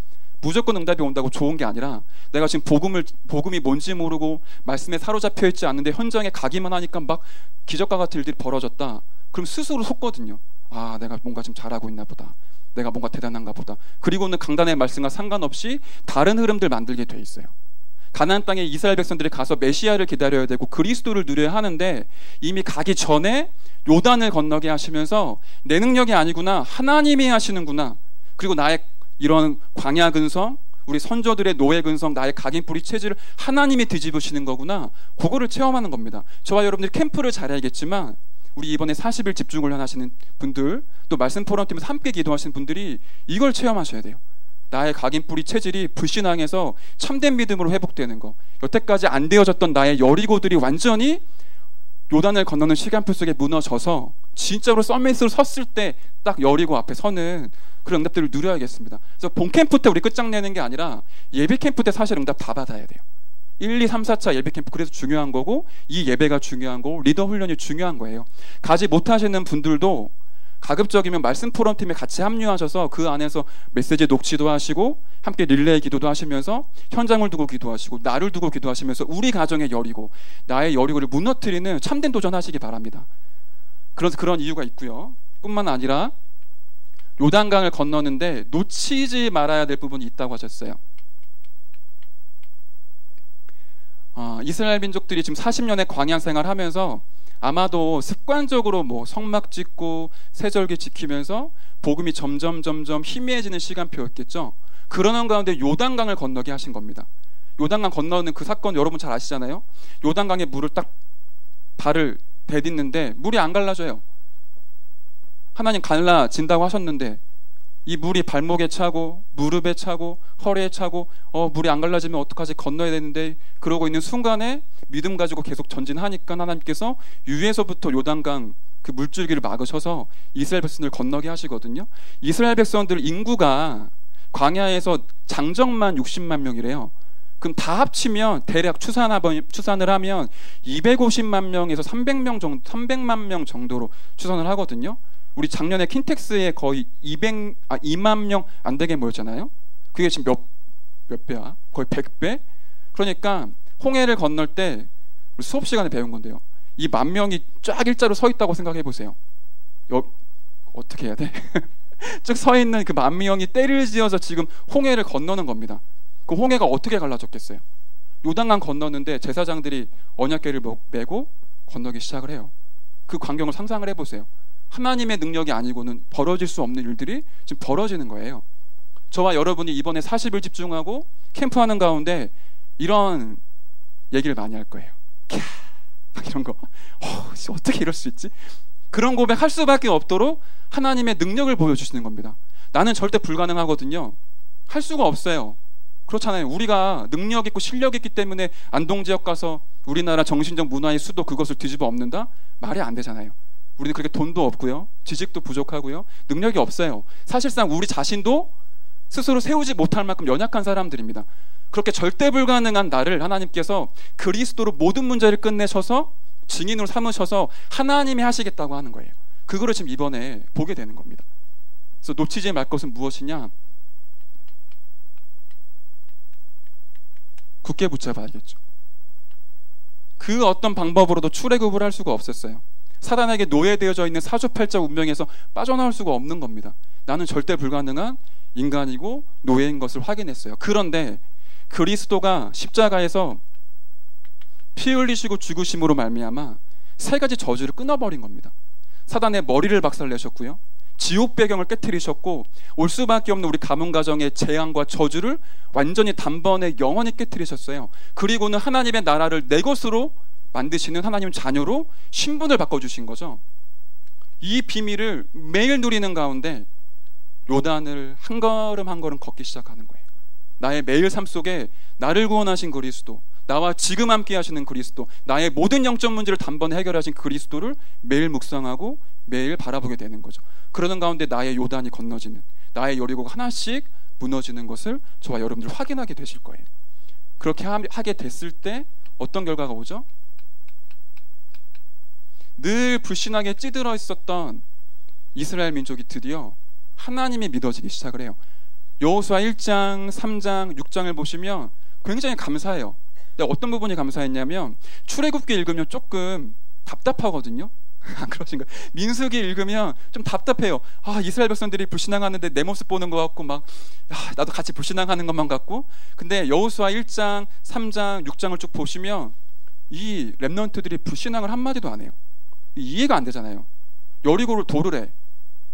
무조건 응답이 온다고 좋은 게 아니라 내가 지금 복음이 뭔지 모르고 말씀에 사로잡혀 있지 않는데 현장에 가기만 하니까 막 기적과 같은 일들이 벌어졌다. 그럼 스스로 속거든요. 아, 내가 뭔가 좀 잘하고 있나 보다. 내가 뭔가 대단한가 보다. 그리고는 강단의 말씀과 상관없이 다른 흐름들 만들게 돼 있어요. 가나안 땅에 이스라엘 백성들이 가서 메시아를 기다려야 되고 그리스도를 누려야 하는데 이미 가기 전에 요단을 건너게 하시면서 내 능력이 아니구나, 하나님이 하시는구나. 그리고 나의 이런 광야 근성, 우리 선조들의 노예 근성, 나의 각인 뿌리 체질을 하나님이 뒤집으시는 거구나. 그거를 체험하는 겁니다. 저와 여러분들이 캠프를 잘해야겠지만 우리 이번에 40일 집중훈련 하시는 분들, 또 말씀 포럼팀에서 함께 기도하시는 분들이 이걸 체험하셔야 돼요. 나의 각인 뿌리 체질이 불신앙에서 참된 믿음으로 회복되는 거. 여태까지 안 되어졌던 나의 여리고들이 완전히 요단을 건너는 시간표 속에 무너져서 진짜로 서밋으로 섰을 때 딱 여리고 앞에 서는 그런 응답들을 누려야겠습니다. 그래서 본 캠프 때 우리 끝장내는 게 아니라 예배 캠프 때 사실 응답 다 받아야 돼요. 1, 2, 3, 4차 예배 캠프 그래서 중요한 거고, 이 예배가 중요한 거고, 리더 훈련이 중요한 거예요. 가지 못하시는 분들도 가급적이면 말씀 포럼팀에 같이 합류하셔서 그 안에서 메시지 녹취도 하시고 함께 릴레이 기도도 하시면서 현장을 두고 기도하시고 나를 두고 기도하시면서 우리 가정의 여리고, 나의 여리고를 무너뜨리는 참된 도전하시기 바랍니다. 그래서 그런 이유가 있고요. 뿐만 아니라 요단강을 건너는데 놓치지 말아야 될 부분이 있다고 하셨어요. 이스라엘 민족들이 지금 40년의 광야 생활하면서 아마도 습관적으로 뭐 성막 짓고 세절기 지키면서 복음이 점점 희미해지는 시간표였겠죠. 그러는 가운데 요단강을 건너게 하신 겁니다. 요단강 건너는 그 사건 여러분 잘 아시잖아요. 요단강에 물을 딱 발을 대딛는데 물이 안 갈라져요. 하나님 갈라진다고 하셨는데 이 물이 발목에 차고 무릎에 차고 허리에 차고 물이 안 갈라지면 어떡하지, 건너야 되는데, 그러고 있는 순간에 믿음 가지고 계속 전진하니까 하나님께서 위에서부터 요단강 그 물줄기를 막으셔서 이스라엘 백성들을 건너게 하시거든요. 이스라엘 백성들 인구가 광야에서 장정만 60만 명이래요. 그럼 다 합치면 대략 추산을 하면 250만 명에서 300만 명 정도로 추산을 하거든요. 우리 작년에 킨텍스에 거의 2만 명 안 되게 모였잖아요. 그게 지금 몇 배야? 거의 100배? 그러니까 홍해를 건널 때 우리 수업 시간에 배운 건데요. 이 10,000명이 쫙 일자로 서 있다고 생각해 보세요. 어떻게 해야 돼? 쭉 서 있는 그 10,000명이 때를 지어서 지금 홍해를 건너는 겁니다. 그 홍해가 어떻게 갈라졌겠어요? 요단강 건너는데 제사장들이 언약궤를 메고 건너기 시작을 해요. 그 광경을 상상을 해보세요. 하나님의 능력이 아니고는 벌어질 수 없는 일들이 지금 벌어지는 거예요. 저와 여러분이 이번에 40일 집중하고 캠프하는 가운데 이런 얘기를 많이 할 거예요. 캬, 막 이런 거. 어떻게 이럴 수 있지? 그런 고백 할 수밖에 없도록 하나님의 능력을 보여주시는 겁니다. 나는 절대 불가능하거든요. 할 수가 없어요. 그렇잖아요. 우리가 능력 있고 실력 있기 때문에 안동 지역 가서 우리나라 정신적 문화의 수도 그것을 뒤집어 엎는다? 말이 안 되잖아요. 우리는 그렇게 돈도 없고요, 지식도 부족하고요, 능력이 없어요. 사실상 우리 자신도 스스로 세우지 못할 만큼 연약한 사람들입니다. 그렇게 절대 불가능한 나를 하나님께서 그리스도로 모든 문제를 끝내셔서 증인으로 삼으셔서 하나님이 하시겠다고 하는 거예요. 그거를 지금 이번에 보게 되는 겁니다. 그래서 놓치지 말 것은 무엇이냐? 굳게 붙잡아야겠죠. 그 어떤 방법으로도 출애굽을 할 수가 없었어요. 사단에게 노예되어져 있는 사주팔자 운명에서 빠져나올 수가 없는 겁니다. 나는 절대 불가능한 인간이고 노예인 것을 확인했어요. 그런데 그리스도가 십자가에서 피 흘리시고 죽으심으로 말미암아 세 가지 저주를 끊어버린 겁니다. 사단의 머리를 박살내셨고요, 지옥 배경을 깨트리셨고, 올 수밖에 없는 우리 가문 가정의 재앙과 저주를 완전히 단번에 영원히 깨트리셨어요. 그리고는 하나님의 나라를 내 것으로 만드시는 하나님 자녀로 신분을 바꿔주신 거죠. 이 비밀을 매일 누리는 가운데 요단을 한 걸음 한 걸음 걷기 시작하는 거예요. 나의 매일 삶 속에 나를 구원하신 그리스도, 나와 지금 함께 하시는 그리스도, 나의 모든 영적 문제를 단번에 해결하신 그리스도를 매일 묵상하고 매일 바라보게 되는 거죠. 그러는 가운데 나의 요단이 건너지는, 나의 여리고가 하나씩 무너지는 것을 저와 여러분들 확인하게 되실 거예요. 그렇게 하게 됐을 때 어떤 결과가 오죠? 늘 불신하게 찌들어 있었던 이스라엘 민족이 드디어 하나님이 믿어지기 시작을 해요. 여호수아 1장, 3장, 6장을 보시면 굉장히 감사해요. 근데 어떤 부분이 감사했냐면 출애굽기 읽으면 조금 답답하거든요. 안 그러신가요? 민수기 읽으면 좀 답답해요. 이스라엘 백성들이 불신앙하는데 내 모습 보는 것 같고 막 나도 같이 불신앙하는 것만 같고. 근데 여호수아 1장, 3장, 6장을 쭉 보시면 이 렘넌트들이 불신앙을 한마디도 안 해요. 이해가 안 되잖아요. 여리고를 도를 해.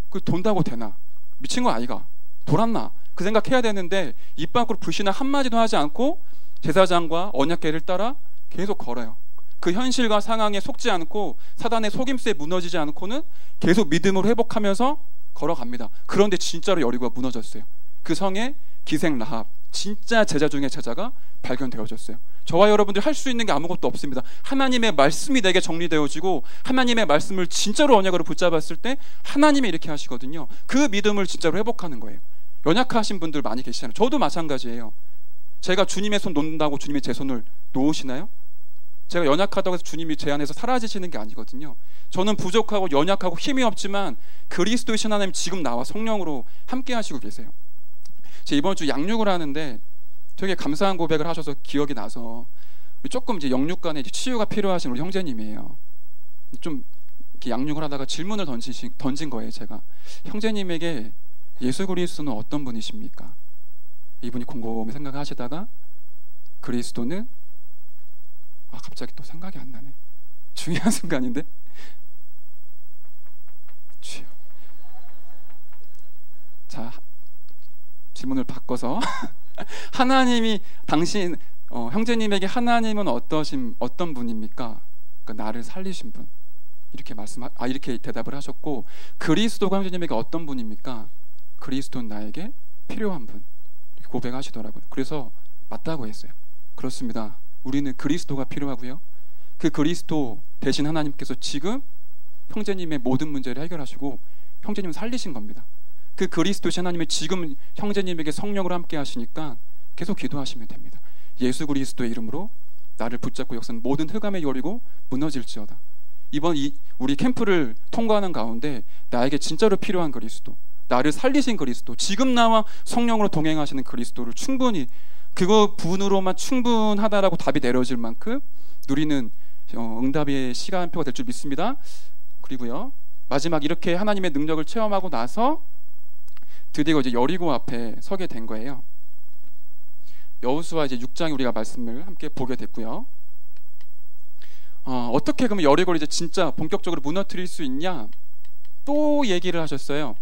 그 돈다고 되나? 미친 거 아이가? 돌았나? 그 생각해야 되는데 입 밖으로 불신앙 한마디도 하지 않고 제사장과 언약궤를 따라 계속 걸어요. 그 현실과 상황에 속지 않고 사단의 속임수에 무너지지 않고는 계속 믿음으로 회복하면서 걸어갑니다. 그런데 진짜로 여리고가 무너졌어요. 그 성에 기생 라합, 진짜 제자 중에 제자가 발견되어졌어요. 저와 여러분들 할 수 있는 게 아무것도 없습니다. 하나님의 말씀이 내게 정리되어지고 하나님의 말씀을 진짜로 언약으로 붙잡았을 때 하나님이 이렇게 하시거든요. 그 믿음을 진짜로 회복하는 거예요. 연약하신 분들 많이 계시잖아요. 저도 마찬가지예요. 제가 주님의 손 놓는다고 주님이 제 손을 놓으시나요? 제가 연약하다고 해서 주님이 제 안에서 사라지시는 게 아니거든요. 저는 부족하고 연약하고 힘이 없지만 그리스도이신 하나님 지금 나와 성령으로 함께 하시고 계세요. 제가 이번 주 양육을 하는데 되게 감사한 고백을 하셔서 기억이 나서, 조금 이제 영육간에 치유가 필요하신 우리 형제님이에요. 좀 이렇게 양육을 하다가 질문을 던진 거예요. 제가 형제님에게 예수 그리스도는 어떤 분이십니까? 이분이 곰곰이 생각하시다가 그리스도는 갑자기 또 생각이 안 나네. 중요한 순간인데. 자, 질문을 바꿔서 하나님이 당신 형제님에게 하나님은 어떤 분입니까? 그러니까 나를 살리신 분. 이렇게 대답을 하셨고, 그리스도가 형제님에게 어떤 분입니까? 그리스도는 나에게 필요한 분. 이렇게 고백하시더라고요. 그래서 맞다고 했어요. 그렇습니다. 우리는 그리스도가 필요하고요. 그 그리스도 대신 하나님께서 지금 형제님의 모든 문제를 해결하시고 형제님을 살리신 겁니다. 그 그리스도신 하나님이 지금 형제님에게 성령으로 함께 하시니까 계속 기도하시면 됩니다. 예수 그리스도의 이름으로 나를 붙잡고 역사는 모든 흑암의 여리고 무너질지어다. 이번 우리 캠프를 통과하는 가운데 나에게 진짜로 필요한 그리스도, 나를 살리신 그리스도, 지금 나와 성령으로 동행하시는 그리스도를 충분히 그거 분으로만 충분하다라고 답이 내려질 만큼 누리는 응답의 시간표가 될 줄 믿습니다. 그리고요, 마지막 이렇게 하나님의 능력을 체험하고 나서 드디어 이제 여리고 앞에 서게 된 거예요. 여호수아 이제 6장에 우리가 말씀을 함께 보게 됐고요. 어떻게 그러면 여리고를 이제 진짜 본격적으로 무너뜨릴 수 있냐? 또 얘기를 하셨어요.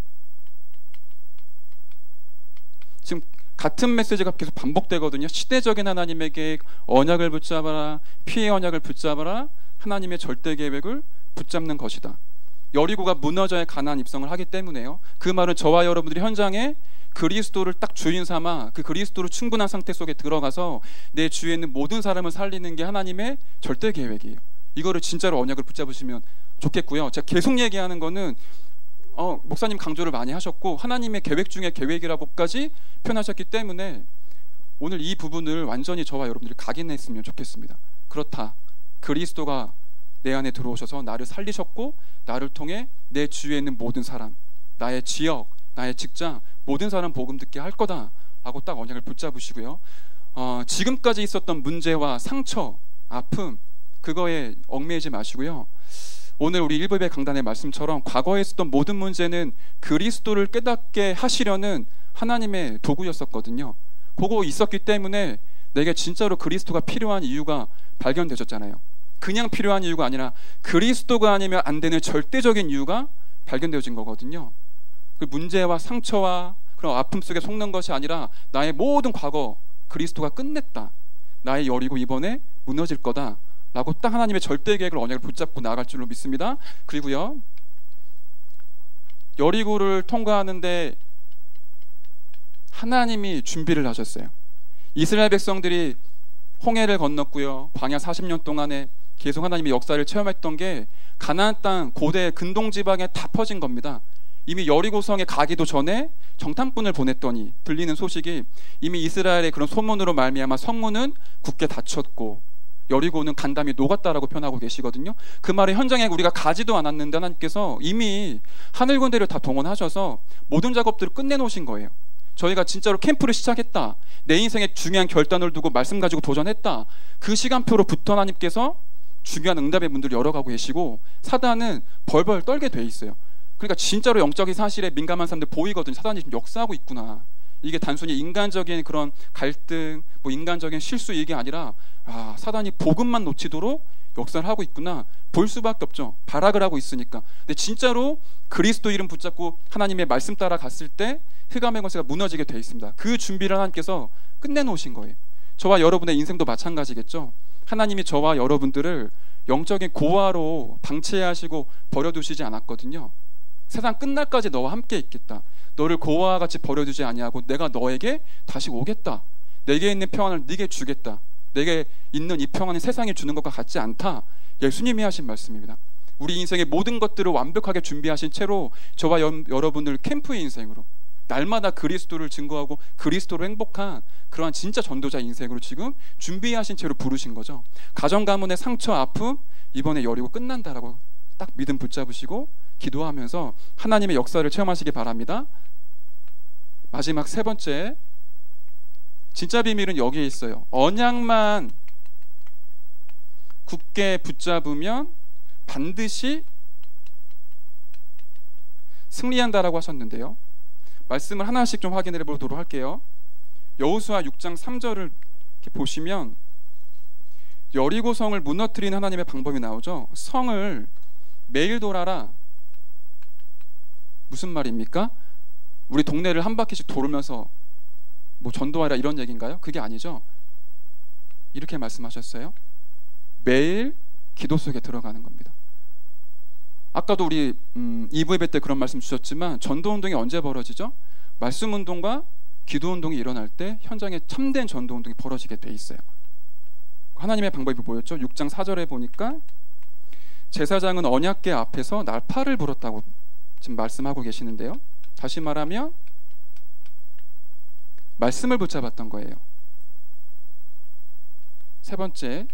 지금 같은 메시지가 계속 반복되거든요. 시대적인 하나님에게 언약을 붙잡아라, 피의 언약을 붙잡아라, 하나님의 절대 계획을 붙잡는 것이다. 여리고가 무너져야 가나안 입성을 하기 때문에요. 그 말은 저와 여러분들이 현장에 그리스도를 딱 주인 삼아 그 그리스도로 충분한 상태 속에 들어가서 내 주위에 있는 모든 사람을 살리는 게 하나님의 절대 계획이에요. 이거를 진짜로 언약을 붙잡으시면 좋겠고요. 제가 계속 얘기하는 거는 목사님 강조를 많이 하셨고 하나님의 계획 중에 계획이라고까지 표현하셨기 때문에 오늘 이 부분을 완전히 저와 여러분들이 각인했으면 좋겠습니다. 그렇다. 그리스도가 내 안에 들어오셔서 나를 살리셨고 나를 통해 내 주위에 있는 모든 사람, 나의 지역, 나의 직장 모든 사람 복음 듣게 할 거다라고 딱 언약을 붙잡으시고요. 지금까지 있었던 문제와 상처, 아픔 그거에 얽매이지 마시고요. 오늘 우리 1부의 강단의 말씀처럼 과거에 있었던 모든 문제는 그리스도를 깨닫게 하시려는 하나님의 도구였었거든요. 그거 있었기 때문에 내게 진짜로 그리스도가 필요한 이유가 발견되셨잖아요. 그냥 필요한 이유가 아니라 그리스도가 아니면 안 되는 절대적인 이유가 발견되어진 거거든요. 그 문제와 상처와 그런 아픔 속에 속는 것이 아니라 나의 모든 과거 그리스도가 끝냈다. 나의 여리고 이번에 무너질 거다. 라고 딱 하나님의 절대 계획을 언약을 붙잡고 나아갈 줄로 믿습니다. 그리고요, 여리고를 통과하는데 하나님이 준비를 하셨어요. 이스라엘 백성들이 홍해를 건넜고요. 광야 40년 동안에 계속 하나님의 역사를 체험했던 게 가나안 땅 고대 근동 지방에 다 퍼진 겁니다. 이미 여리고성에 가기도 전에 정탐꾼을 보냈더니 들리는 소식이 이미 이스라엘의 그런 소문으로 말미암아 성문은 굳게 닫혔고 여리고는 간담이 녹았다라고 표현하고 계시거든요. 그 말에 현장에 우리가 가지도 않았는데 하나님께서 이미 하늘 군대를 다 동원하셔서 모든 작업들을 끝내놓으신 거예요. 저희가 진짜로 캠프를 시작했다. 내 인생에 중요한 결단을 두고 말씀 가지고 도전했다. 그 시간표로부터 하나님께서 중요한 응답의 문들을 열어가고 계시고 사단은 벌벌 떨게 돼 있어요. 그러니까 진짜로 영적인 사실에 민감한 사람들 보이거든요. 사단이 지금 역사하고 있구나. 이게 단순히 인간적인 그런 갈등, 인간적인 실수 이게 아니라 사단이 복음만 놓치도록 역사를 하고 있구나. 볼 수밖에 없죠. 발악을 하고 있으니까. 근데 진짜로 그리스도 이름 붙잡고 하나님의 말씀 따라 갔을 때 흑암의 권세가 무너지게 돼 있습니다. 그 준비를 하나님께서 끝내놓으신 거예요. 저와 여러분의 인생도 마찬가지겠죠. 하나님이 저와 여러분들을 영적인 고아로 방치하시고 버려두시지 않았거든요. 세상 끝날까지 너와 함께 있겠다. 너를 고아와 같이 버려두지 아니하고 내가 너에게 다시 오겠다. 내게 있는 평안을 네게 주겠다. 내게 있는 이 평안이 세상이 주는 것과 같지 않다. 예수님이 하신 말씀입니다. 우리 인생의 모든 것들을 완벽하게 준비하신 채로 저와 여러분들 캠프의 인생으로 날마다 그리스도를 증거하고 그리스도로 행복한 그러한 진짜 전도자 인생으로 지금 준비하신 채로 부르신 거죠. 가정 가문의 상처 아픔 이번에 여리고 끝난다라고 딱 믿음 붙잡으시고 기도하면서 하나님의 역사를 체험하시기 바랍니다. 마지막 세 번째, 진짜 비밀은 여기에 있어요. 언약만 굳게 붙잡으면 반드시 승리한다라고 하셨는데요. 말씀을 하나씩 좀 확인해 보도록 할게요. 여호수아 6장 3절을 이렇게 보시면 여리고 성을 무너뜨리는 하나님의 방법이 나오죠. 성을 매일 돌아라. 무슨 말입니까? 우리 동네를 한 바퀴씩 돌면서 뭐 전도하라 이런 얘기인가요? 그게 아니죠. 이렇게 말씀하셨어요. 매일 기도 속에 들어가는 겁니다. 아까도 우리 2부 예배 때 그런 말씀 주셨지만 전도운동이 언제 벌어지죠? 말씀운동과 기도운동이 일어날 때 현장에 참된 전도운동이 벌어지게 돼 있어요. 하나님의 방법이 뭐였죠? 6장 4절에 보니까 제사장은 언약궤 앞에서 날파를 불었다고 지금 말씀하고 계시는데요. 다시 말하면 말씀을 붙잡았던 거예요. 세 번째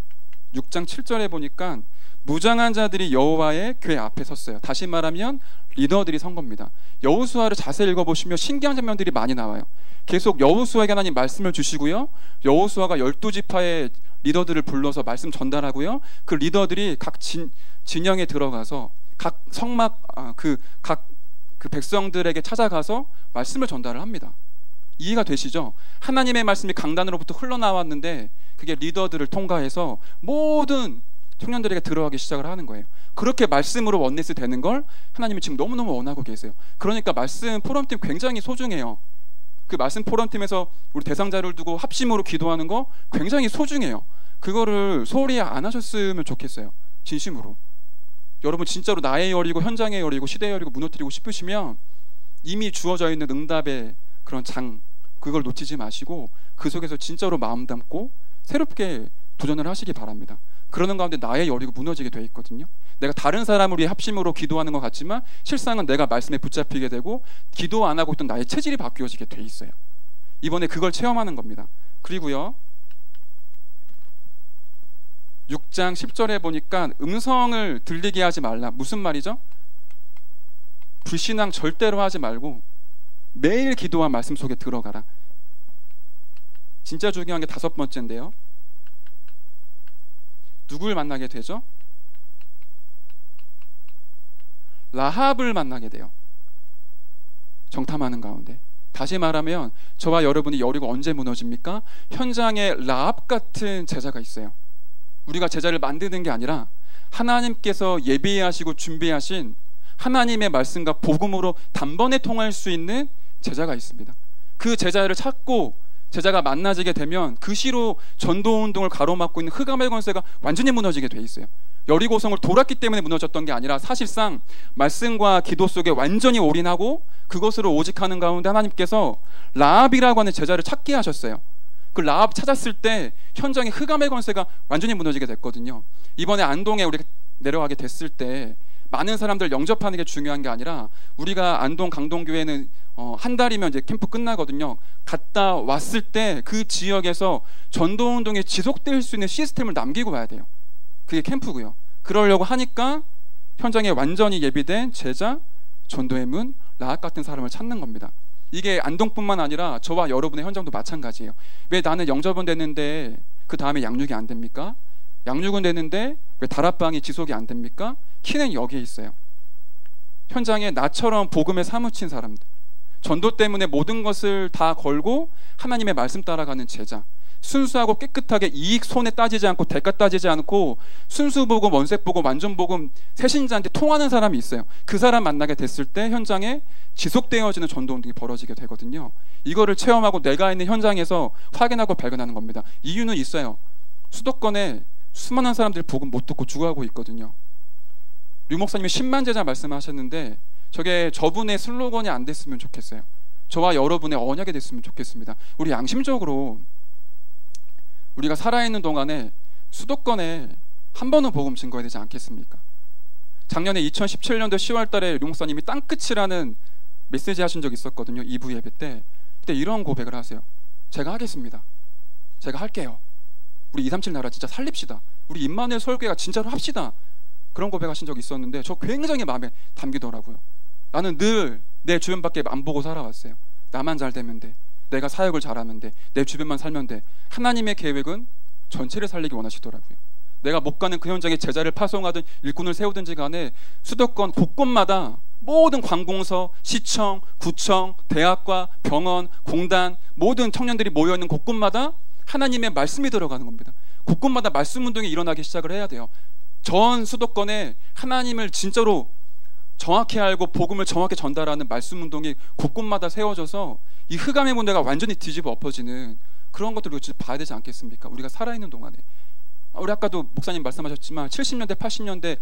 6장 7절에 보니까 무장한 자들이 여호와의 궤 앞에 섰어요. 다시 말하면 리더들이 선 겁니다. 여호수아를 자세히 읽어보시면 신기한 장면들이 많이 나와요. 계속 여호수아에게 하나님 말씀을 주시고요. 여호수아가 12지파의 리더들을 불러서 말씀 전달하고요. 그 리더들이 각 진영에 들어가서 각 성막 각 백성들에게 찾아가서 말씀을 전달을 합니다. 이해가 되시죠? 하나님의 말씀이 강단으로부터 흘러나왔는데 그게 리더들을 통과해서 모든 청년들에게 들어가기 시작을 하는 거예요. 그렇게 말씀으로 원네스 되는 걸 하나님이 지금 너무너무 원하고 계세요. 그러니까 말씀 포럼팀 굉장히 소중해요. 그 말씀 포럼팀에서 우리 대상자를 두고 합심으로 기도하는 거 굉장히 소중해요. 그거를 소홀히 안 하셨으면 좋겠어요. 진심으로. 여러분 진짜로 나의 열이고 현장의 열이고 시대의 열이고 무너뜨리고 싶으시면 이미 주어져 있는 응답의 그런 그걸 놓치지 마시고 그 속에서 진짜로 마음 담고 새롭게 도전을 하시기 바랍니다. 그러는 가운데 나의 열이고 무너지게 돼 있거든요. 내가 다른 사람을 위해 합심으로 기도하는 것 같지만 실상은 내가 말씀에 붙잡히게 되고 기도 안 하고 있던 나의 체질이 바뀌어지게 돼 있어요. 이번에 그걸 체험하는 겁니다. 그리고요 6장 10절에 보니까 음성을 들리게 하지 말라. 무슨 말이죠? 불신앙 절대로 하지 말고 매일 기도와 말씀 속에 들어가라. 진짜 중요한 게 5번째인데요. 누굴 만나게 되죠? 라합을 만나게 돼요. 정탐하는 가운데. 다시 말하면 저와 여러분이 여리고 언제 무너집니까? 현장에 라합 같은 제자가 있어요. 우리가 제자를 만드는 게 아니라 하나님께서 예비하시고 준비하신 하나님의 말씀과 복음으로 단번에 통할 수 있는 제자가 있습니다. 그 제자를 찾고 제자가 만나지게 되면 그 시로 전도운동을 가로막고 있는 흑암의 권세가 완전히 무너지게 돼 있어요. 여리고성을 돌았기 때문에 무너졌던 게 아니라 사실상 말씀과 기도 속에 완전히 올인하고 그것으로 오직하는 가운데 하나님께서 라합이라고 하는 제자를 찾게 하셨어요. 그 라합 찾았을 때 현장의 흑암의 권세가 완전히 무너지게 됐거든요. 이번에 안동에 우리가 내려가게 됐을 때 많은 사람들 영접하는 게 중요한 게 아니라 우리가 안동 강동교회는 한 달이면 이제 캠프 끝나거든요. 갔다 왔을 때 그 지역에서 전도운동이 지속될 수 있는 시스템을 남기고 와야 돼요. 그게 캠프고요. 그러려고 하니까 현장에 완전히 예비된 제자, 전도의 문, 라합 같은 사람을 찾는 겁니다. 이게 안동뿐만 아니라 저와 여러분의 현장도 마찬가지예요. 왜 나는 영접은 됐는데 그 다음에 양육이 안 됩니까? 양육은 됐는데 왜 다락방이 지속이 안 됩니까? 키는 여기에 있어요. 현장에 나처럼 복음에 사무친 사람들, 전도 때문에 모든 것을 다 걸고 하나님의 말씀 따라가는 제자, 순수하고 깨끗하게 이익 손에 따지지 않고 대가 따지지 않고 순수복음, 원색복음, 완전복음 새신자한테 통하는 사람이 있어요. 그 사람 만나게 됐을 때 현장에 지속되어지는 전도운동이 벌어지게 되거든요. 이거를 체험하고 내가 있는 현장에서 확인하고 발견하는 겁니다. 이유는 있어요. 수도권에 수많은 사람들이 복음 못 듣고 죽어가고 있거든요. 류 목사님이 10만 제자 말씀하셨는데 저게 저분의 슬로건이 안 됐으면 좋겠어요. 저와 여러분의 언약이 됐으면 좋겠습니다. 우리 양심적으로 우리가 살아있는 동안에 수도권에 한 번은 복음 증거해야 되지 않겠습니까? 작년에 2017년도 10월 달에 류 목사님이 땅끝이라는 메시지 하신 적 있었거든요. 2부 예배 때. 그때 이런 고백을 하세요. 제가 하겠습니다. 제가 할게요. 우리 237 나라 진짜 살립시다. 우리 임마누엘 설교회가 진짜로 합시다. 그런 고백하신 적이 있었는데 저 굉장히 마음에 담기더라고요. 나는 늘 내 주변밖에 안 보고 살아왔어요. 나만 잘 되면 돼. 내가 사역을 잘하면 돼. 내 주변만 살면 돼. 하나님의 계획은 전체를 살리기 원하시더라고요. 내가 못 가는 그 현장에 제자를 파송하든 일꾼을 세우든지 간에 수도권 곳곳마다 모든 관공서, 시청, 구청, 대학과 병원, 공단 모든 청년들이 모여있는 곳곳마다 하나님의 말씀이 들어가는 겁니다. 곳곳마다 말씀 운동이 일어나기 시작을 해야 돼요. 전 수도권에 하나님을 진짜로 정확히 알고 복음을 정확히 전달하는 말씀 운동이 곳곳마다 세워져서 이 흑암의 문제가 완전히 뒤집어 엎어지는 그런 것들을 진짜 봐야 되지 않겠습니까? 우리가 살아있는 동안에. 우리 아까도 목사님 말씀하셨지만 70년대 80년대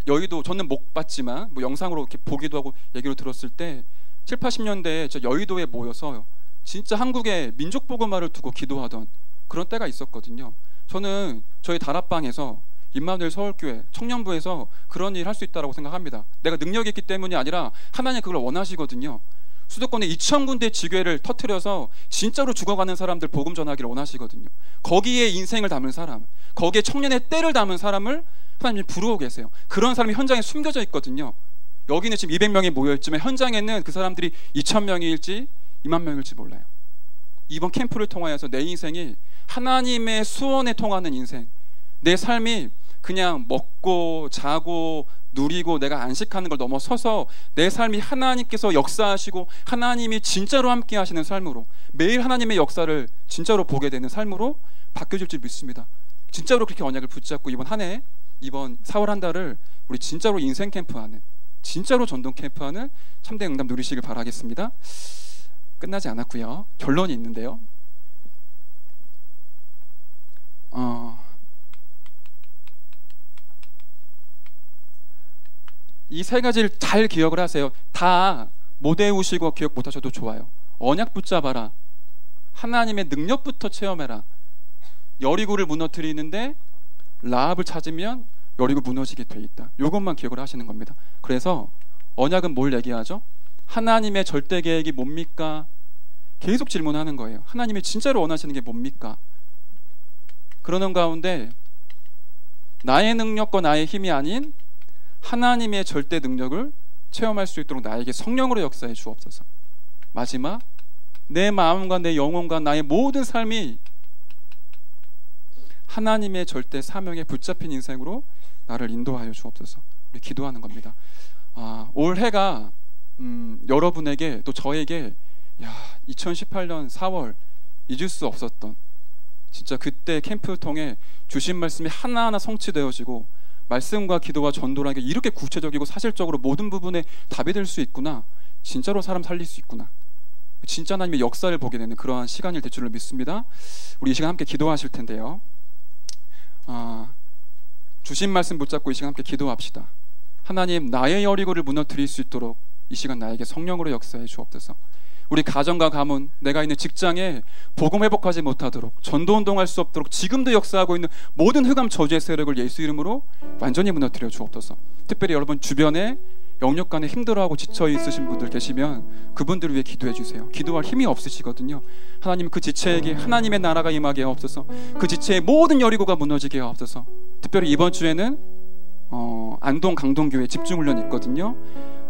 여의도, 저는 못 봤지만 뭐 영상으로 이렇게 보기도 하고 얘기로 들었을 때 7, 80년대에 저 여의도에 모여서 진짜 한국의 민족 복음화를 두고 기도하던 그런 때가 있었거든요. 저는 저희 다락방에서 임마누엘 서울교회 청년부에서 그런 일 할 수 있다고 생각합니다. 내가 능력이 있기 때문이 아니라 하나님 그걸 원하시거든요. 수도권에 2,000군데 지교회를 터뜨려서 진짜로 죽어가는 사람들 복음 전하기를 원하시거든요. 거기에 인생을 담은 사람, 거기에 청년의 때를 담은 사람을 하나님이 부르고 계세요. 그런 사람이 현장에 숨겨져 있거든요. 여기는 지금 200명이 모여있지만 현장에는 그 사람들이 2,000명일지 2만 명일지 몰라요. 이번 캠프를 통하여서 내 인생이 하나님의 수원에 통하는 인생, 내 삶이 그냥 먹고 자고 누리고 내가 안식하는 걸 넘어서서 내 삶이 하나님께서 역사하시고 하나님이 진짜로 함께 하시는 삶으로, 매일 하나님의 역사를 진짜로 보게 되는 삶으로 바뀌어질 줄 믿습니다. 진짜로 그렇게 언약을 붙잡고 이번 한 해, 이번 4월 한 달을 우리 진짜로 인생 캠프하는, 진짜로 전동 캠프하는 참된 응답 누리시길 바라겠습니다. 끝나지 않았고요. 결론이 있는데요. 이 세 가지를 잘 기억을 하세요. 다 못 외우시고 기억 못 하셔도 좋아요. 언약 붙잡아라. 하나님의 능력부터 체험해라. 여리고를 무너뜨리는데 라합을 찾으면 여리고 무너지게 돼 있다. 이것만 기억을 하시는 겁니다. 그래서 언약은 뭘 얘기하죠? 하나님의 절대 계획이 뭡니까? 계속 질문하는 거예요. 하나님이 진짜로 원하시는 게 뭡니까? 그러는 가운데 나의 능력과 나의 힘이 아닌 하나님의 절대 능력을 체험할 수 있도록 나에게 성령으로 역사해 주옵소서. 마지막, 내 마음과 내 영혼과 나의 모든 삶이 하나님의 절대 사명에 붙잡힌 인생으로 나를 인도하여 주옵소서. 우리 기도하는 겁니다. 올해가 여러분에게 또 저에게 2018년 4월 잊을 수 없었던, 진짜 그때 캠프 통해 주신 말씀이 하나하나 성취되어지고 말씀과 기도와 전도라는 게 이렇게 구체적이고 사실적으로 모든 부분에 답이 될 수 있구나, 진짜로 사람 살릴 수 있구나, 진짜 하나님의 역사를 보게 되는 그러한 시간일 될 줄로 믿습니다. 우리 이 시간 함께 기도하실 텐데요. 주신 말씀 붙잡고 이 시간 함께 기도합시다. 하나님, 나의 여리고를 무너뜨릴 수 있도록 이 시간 나에게 성령으로 역사해 주옵소서. 우리 가정과 가문, 내가 있는 직장에 복음 회복하지 못하도록, 전도 운동할 수 없도록 지금도 역사하고 있는 모든 흑암 저주의 세력을 예수 이름으로 완전히 무너뜨려 주옵소서. 특별히 여러분 주변에 영육간에 힘들어하고 지쳐 있으신 분들 계시면 그분들을 위해 기도해 주세요. 기도할 힘이 없으시거든요. 하나님, 그 지체에게 하나님의 나라가 임하게 하옵소서. 그 지체의 모든 여리고가 무너지게 하옵소서. 특별히 이번 주에는 안동 강동교회 집중훈련이 있거든요.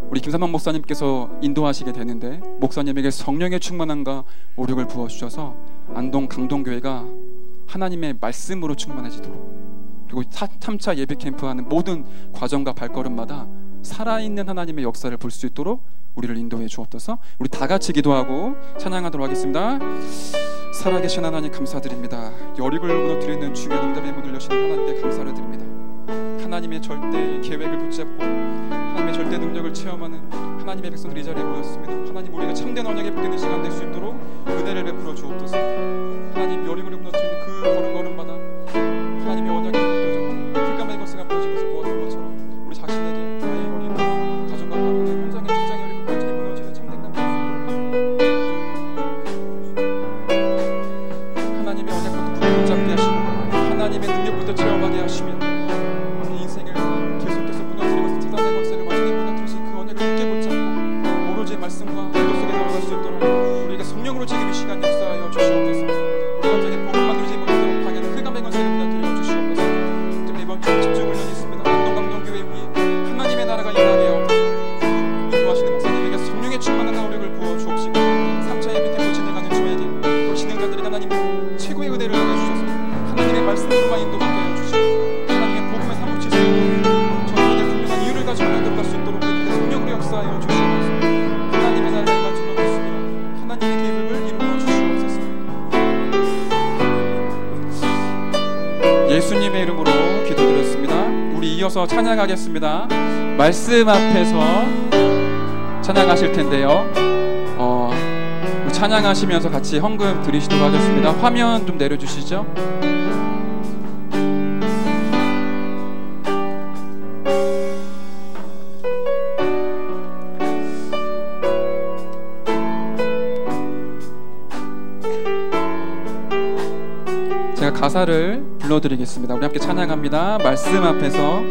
우리 김삼만 목사님께서 인도하시게 되는데 목사님에게 성령의 충만함과 오력을 부어주셔서 안동 강동교회가 하나님의 말씀으로 충만해지도록, 그리고 3차 예배 캠프하는 모든 과정과 발걸음마다 살아있는 하나님의 역사를 볼 수 있도록 우리를 인도해 주옵소서. 우리 다 같이 기도하고 찬양하도록 하겠습니다. 살아계신 하나님 감사드립니다. 여리고를 무너뜨리는 중요한 응답의 문을 여시는 하나님께 감사를 드립니다. 하나님의 절대 계획을 붙잡고 하나님의 절대 능력을 체험하는 하나님의 백성들이 이 자리에 모였습니다. 하나님, 우리가 참된 언약에 붙는 시간 될 수 있도록 은혜를 베풀어 주옵소서. 하나님, 여리고를 무너뜨리는 그 걸음걸음마다 하나님의 언약이 무너져 흑암의 것을 무너진 것을 보았던 것처럼 우리 자신에게 나의 여리고, 가정과 가문의 현장의 직장의 여리고 완전히 무너지는 참된 남자 하나님의 언약부터 붙잡게 하시고 하나님의 능력부터 체험하게 하시며 말씀과 기도 속에 들어갈 수 있도록 우리에게 성령으로 지금 이 시간 역사하여 주시옵소서. 우리 현장에 복음만 누리지 못하도록 방해하는 흑암의 권세를 무너뜨려 주시옵소서. 특히 이번 주 집중훈련이 있습니다. 안동 강동교회 위에 하나님의 나라가 임하게 하옵소서. 인도하시는 목사님에게 성령의 충만한 노력을 부어 주옵시고 3차 예배 캠프 진행하는 저에게 우리 진행자들에게 하나님 최고의 은혜를 더해 주셔서 하나님의 말씀으로만 인도받게 하여 주시고 하나님의 복음에 사무칠 수 있도록 전도에 분명한 이유를 가지고 들어갈 수 있도록 우리에게 성령으로 역사하여 주시옵소서. 하나님의 나라가 임할 줄로 믿습니다. 하나님의 계획을 이루어 주시옵소서. 예수님의 이름으로 기도드렸습니다. 우리 이어서 찬양하겠습니다. 말씀 앞에서 찬양하실 텐데요. 찬양하시면서 같이 헌금 드리시도록 하겠습니다. 화면 좀 내려주시죠. 제가 가사를 불러드리겠습니다. 우리 함께 찬양합니다. 말씀 앞에서